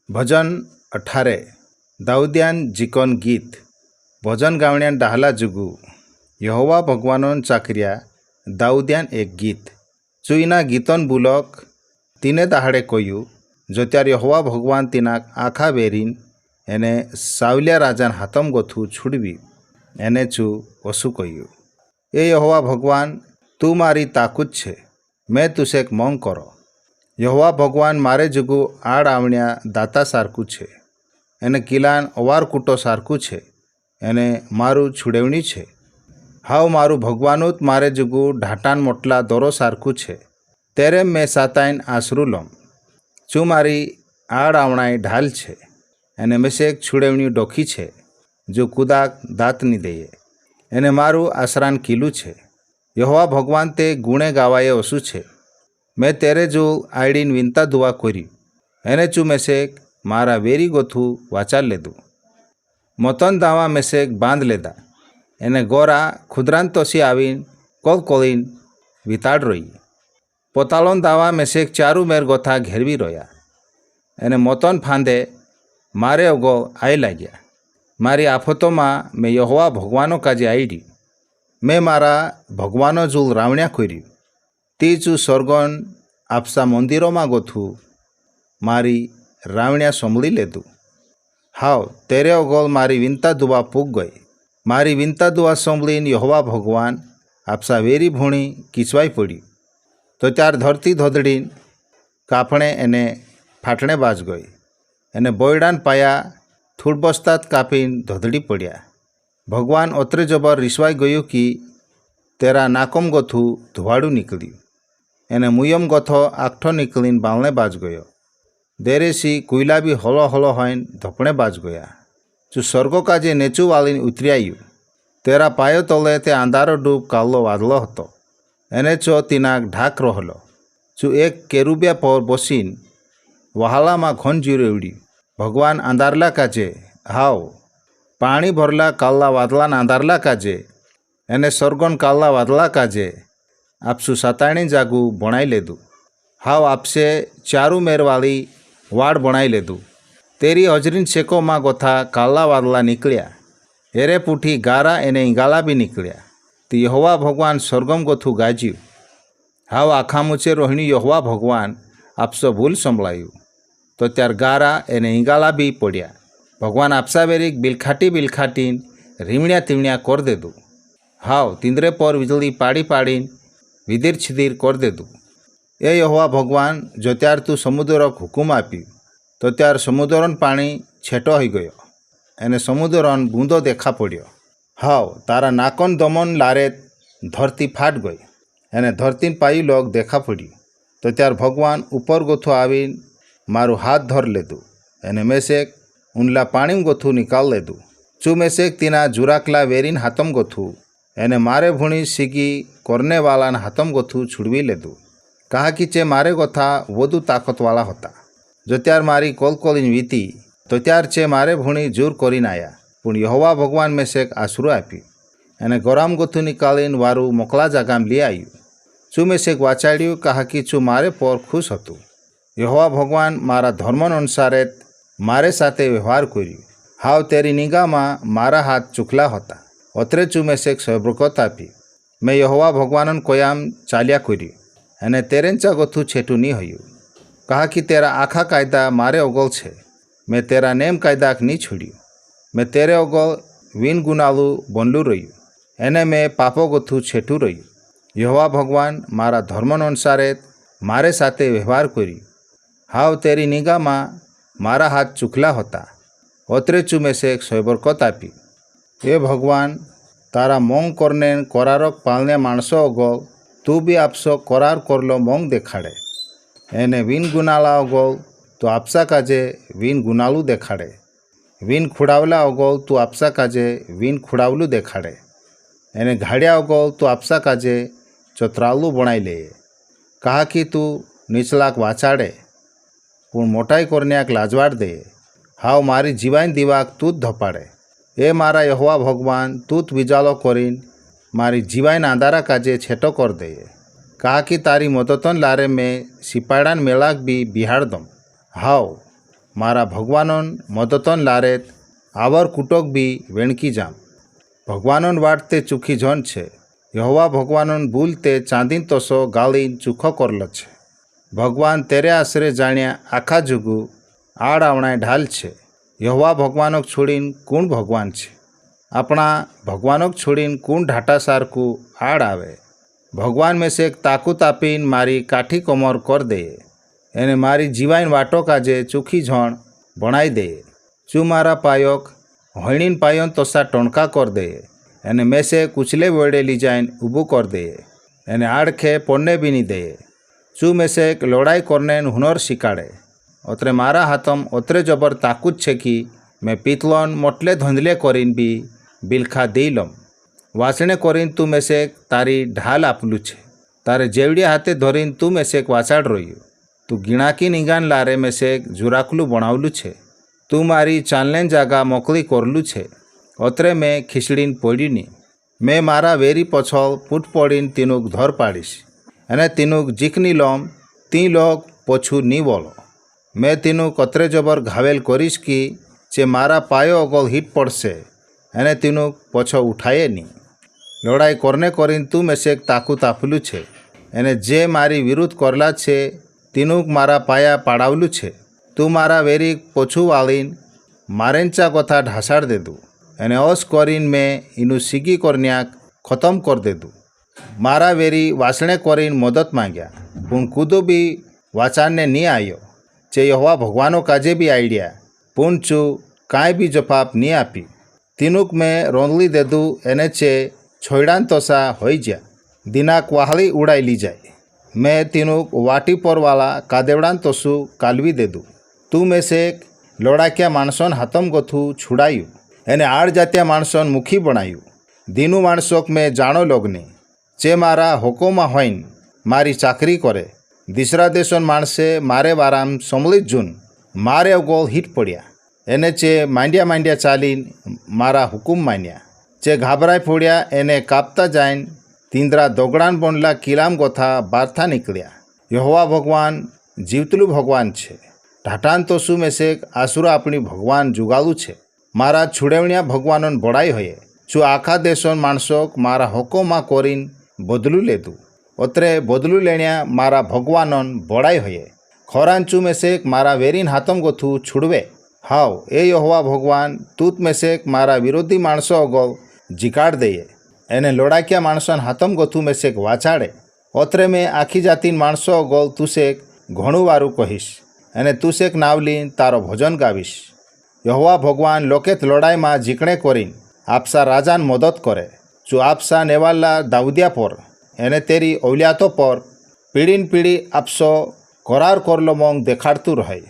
भजन 18 दाऊदियान जिकोन गीत भजन गावण्यान डाहला जुगू यहोवा भगवानोन चाकरिया दाऊदियान एक गीत चुईना गीतन बुलक तिने दाहड़े कोयू जोत्यार यहोवा भगवान तिनाक आखा बेरीन एने सावलिया राजान हातम गोथू छुड़वी एने चू ओसु कोयू ए यहोवा भगवान तू मारी ताकूत छे मैं तुसेक मोंग करो यहोवा भगवान मारे जुगू आड़ आवण्या दाता सारकू छे एने किलान अवार कूटो सारकू छे एने मारू छुड़ेवणी छे हाव मारू भगवानूत मारे जुगू ढाटान मोटला दोरो सारकू छे तेरे मैं साताइन आसरू लोम चू मारी आड़ आवणाई ढाल छे एने मेसेक छुड़ेवणी डोखी छे जो कुदाक दात नी देये एने मारू आसरान कीलू छे यहोवा भगवान ते गुणे गावाए ओसू छे मैं तेरे जो आईडीन विनता दुआ कोरी एने चू मेसेक मारा वेरी गोथू वाचाल लेदू मोतन दावा मेसेक बांध लेदा एने गोरा खुदरान तोसी आवीन कोल कोलीन विताड़ रोई पोतालोन दावा मेसेक चारू मेर गोथा घेरवी रोया एने मोतन फांदे मारे ओगो आई लाग्या मारी आफतो में मैं यहोवा भगवानो काजे आईडी मैं मारा भगवानो जुल रावण्या कोरी तीचू स्वर्गन आपसा मंदिरों में गोथू मारी रावण्या सोमली लेदू हाव तेरे ओगोल मारी विनता दुआ पुग गई मारी विनता दुआ सोमलीन यहोवा भगवान आपसा वेरी भूणी किचवाई पड़ी तो त्यार धरती धोदड़ीन कापणे एने फाटणे बाज गई एने बोयडान पाया थूड़ बस्तात कापीन धोदड़ी पड़िया भगवान ओतरे जबर रिसवाई गयु कि तेरा नाकम गोथू धुवाड़ू निकली एने मुयम गोथो आखठो निकलीन बालने बाज गयो देरेसी कुईला भी हलो हलो होइन धोपणे बाज गया चू स्वर्गो काजे नेचू वालीन उतरियायु तेरा पायो तले ते अंधारो डूब कालो वादलो हतो एने चो तिनाक ढाक रहलो चू एक केरुबिया पर बसीन वहाला में घन जीरो उड़ी भगवान अंधारला काजे हाव पाणी भरला काला वादलान अंधारला काजे एने स्वर्गन काला वादला काजे आपसू साताणी जागू बनाई लेदू हाव आपसे चारू मेरवाली वाड़ बनाई लेदू तेरी हजरीन शेको माँ गोथा काला वादला निकलिया हेरे पुठी गारा एने इंगाला भी निकलिया ती यहोवा भगवान स्वर्गम गोथू गाज्यू हाव आखा मुचे रोहिणी यहोवा भगवान आपसो भूल संभलायू तो त्यार गारा एने इंगाला भी पड़िया भगवान आपसा वेरीक बिलखाटीन रीमणिया तिमणिया कर देदू हाव तिंद्रे पर विजली पाड़ी पाड़ीन विधीर छिदीर कर देदू ए यहोवा भगवान जो त्यार तू समुद्रक हुकुम आपी तो त्यार समुद्रन पानी छेटो हो गयो एने समुद्रन बूंदो देखा पड़ियो हाव तारा नाकन दमन लारे धरती फाट गई एने धरतीन पाई लोग देखा पड़ी तो त्यार भगवान ऊपर गोथू आवीन मारू हाथ धर लेदू एने मेसेक उनला पानी गोथू निकाल लेदू चू मेसेक तीना जुराकला वेरीन हाथम गोथू एने मारे भूणी सीगी करने वालान हाथम गोथू छुड़वी लेदू कहा कि चे मारे गोथा वधु ताकत वाला होता जो त्यार मारी कोलकोलीन वीती तो त्यार चे मारे भूणी जोर करीन आया पुण यहोवा भगवान मेसेक आसरू आपी एने गराम गोथू निकालीन वारू मोकला जागाम ली आयु चू मेसेक वाचाड़्यू कहा कि चू मारे पर खुश हतु यहोवा भगवान मारा धर्मन अनुसारे मारे साथे व्यवहार कर्यु हाव तेरी निगाह में मारा हाथ चुकला होता अतरे चू मेसेक सब्रकत आपी मैं यहोवा भगवानन कोयाम चालिया करी एने तेरेंचा गोथू छेटू नी हयू कहा कि तेरा आखा कायदा मारे ओगल छे मैं तेरा नेम कायदाक नी छोड़्यू मैं तेरे ओगल विन गुनालू बनलू रह्यू एने मैं पापो गोथू छेटू रह्यू यहोवा भगवान मारा धर्मन अनुसारे मारे साथे व्यवहार करी हाव तेरी निगाह में मारा हाथ चुकला होता अतरे चू मेसेक सब्रकत आपी ए भगवान तारा मोंग करने करारक पालने माणसो अगोल तू भी आपसो करार करलो मोंग देखाड़े एने विन गुनाला अगोल तो आपसा काजे विन गुनालू देखाड़े विन खुड़ावला अगोल तू आपसा काजे विन खुड़ावलू देखाड़े एने घाड़िया अगोल तो आपसा काजे चतरालू बनाई ले कहा कि तू निचलाक वाचाड़े पुण मोटाई करण्याक लाजवाड़ दे हाव मारी जीवाइन दीवाक तूत धपाड़े ए मारा यहोवा भगवान तूत विजालो करीन मारी जीवाइन आंधारा काजे छेटो कर दे कहा कि तारी मदतन लारे में सिपाड़ान मेलाक भी बिहाड़ दम हाव मारा भगवानोन मदतन लारेत आवर कुटोक भी वेणकी जाम। भगवानोन वाटते चुखी जन छे। यहोवा भगवानोन भूलते चांदीन तोसो गालीन चुखो करलो छे। भगवान तेरे आश्रे जाण्या आखा जुगु आड़ आवणाय ढाल छे। यहोवा भगवानोक छोड़ीन कूण भगवान छे। अपना भगवानोक छोड़ीन कूण ढाटा सारकू आड़ आवे। भगवान में से एक ताकूत आपीन मारी काठी कमर कर दे। एने मारी जीवाइन वाटो काजे चुखी झण बनाई दे। चू मारा पायोक होणीन पायोन तोसा टोणका कर दे। एने में से कुचले वेड़े लीजाइन ऊबू कर दे। एने आड़खे पन्ने बीनी दे। चू में से एक लड़ाई करने हुनर शिकाड़े। ओतरे मारा हाथम ओतरे जबर ताकूत छे कि मैं पीतलोन मोटले धंधले करीन भी बिलखा देलम। वासणे करीन तू मेसेक तारी ढाल आपलू छे। तारे जेवड़िया हाथे धरीन तू मेसेक वाचाड़ रोयू। तू गिणाकी निगान लारे मेसेक जुराकलू बनावलू छे। तू मारी चालने जागा मोकली करलू छे। ओतरे में खीसड़ीन पड़ीनी। मैं मारा वेरी पछल फूट पड़ीन तीनुक धर पाड़ीश। अने तीनुक जीकनी लम ती लोग पछू नी बोलो। मैं तीनुक अतरे जबर घावेल करीश कि चे मारा पायो अगल हिट पड़से। एने तीनुक पछो उठाए नी। लड़ाई करने करीन तू मेसेक ताकूत आपलू छे। एने जे मारी विरुद्ध करला छे तीनुक मारा पाया पाड़ावलू छे। तू मारा वेरी पछू वालीन मारेंचा कथा ढासाड़ देदू। एने ओस करीन में इनू सीगी करन्याक खत्म कर देदू। मारा वेरी वासणे करीन मदद मांग्या पुण कूदो भी वाचाड़ने नी आयो। चे यहोवा भगवानो काजे भी आईडिया पुण चू कांई भी जवाब नी आपी। तीनुक में रोंदली देदू। एने चे छोड़ान तोसा होई जा दिनाक वाहली उड़ाई ली जाए। मैं तीनुक वाटी पर वाला कादेवड़ान तोसु कालवी देदू। तू में से एक लड़ाकिया माणसोन हाथम गथू छुड़ायू। एने आड़ जातिया माणसोन मुखी बनायू। दीनू माणसोक में जाणो लोगनी चे मारा होकोमा होइन मारी चाकरी करे। दिसरा देशोन माणसे मारे वाराम समलित जून मारे अगोल हिट पड़िया। एने चे मांडिया मांडिया चालीन मारा हुकुम मान्या। चे घाबराय पड़िया। एने कापता जाइन तींद्रा दोगड़ान बनला किलाम गोथा बारथा निकलिया। यहोवा भगवान जीवतलू भगवान छे। ढाटान तोसु में से आसुरा अपनी भगवान जुगालू छे। मारा छुड़ेवणिया भगवानोन बड़ाई होये। चू आखा देशोन माणसोक मारा होकोमा कोरीन बदलू लेदू। ओतरे बदलू लेणिया मारा भगवानोन बड़ाई होये। खोरान चू में से मारा वेरीन हाथम गोथू छुड़वे। हाव ए यहोवा भगवान तूत में से मारा विरोधी माणसो अगल जिकाड़ देये। एने लोड़ाकिया माणसोन हाथम गोथू में से वाचाड़े। ओतरे में आखी जातीन माणसो अगल तुसेक घणू वारू कहीश। एने तुसेक नावलीन तारो भजन गावीश। यहोवा भगवान लोकेत लड़ाई में जीकणे करीन आपसा राजान मदद करे। चू आपसा नेवाला दाऊदिया पर एने तेरी औलियातो पर पीढ़ीन पीढ़ी आपसो करार करलो मोंग देखाड़तू रहे।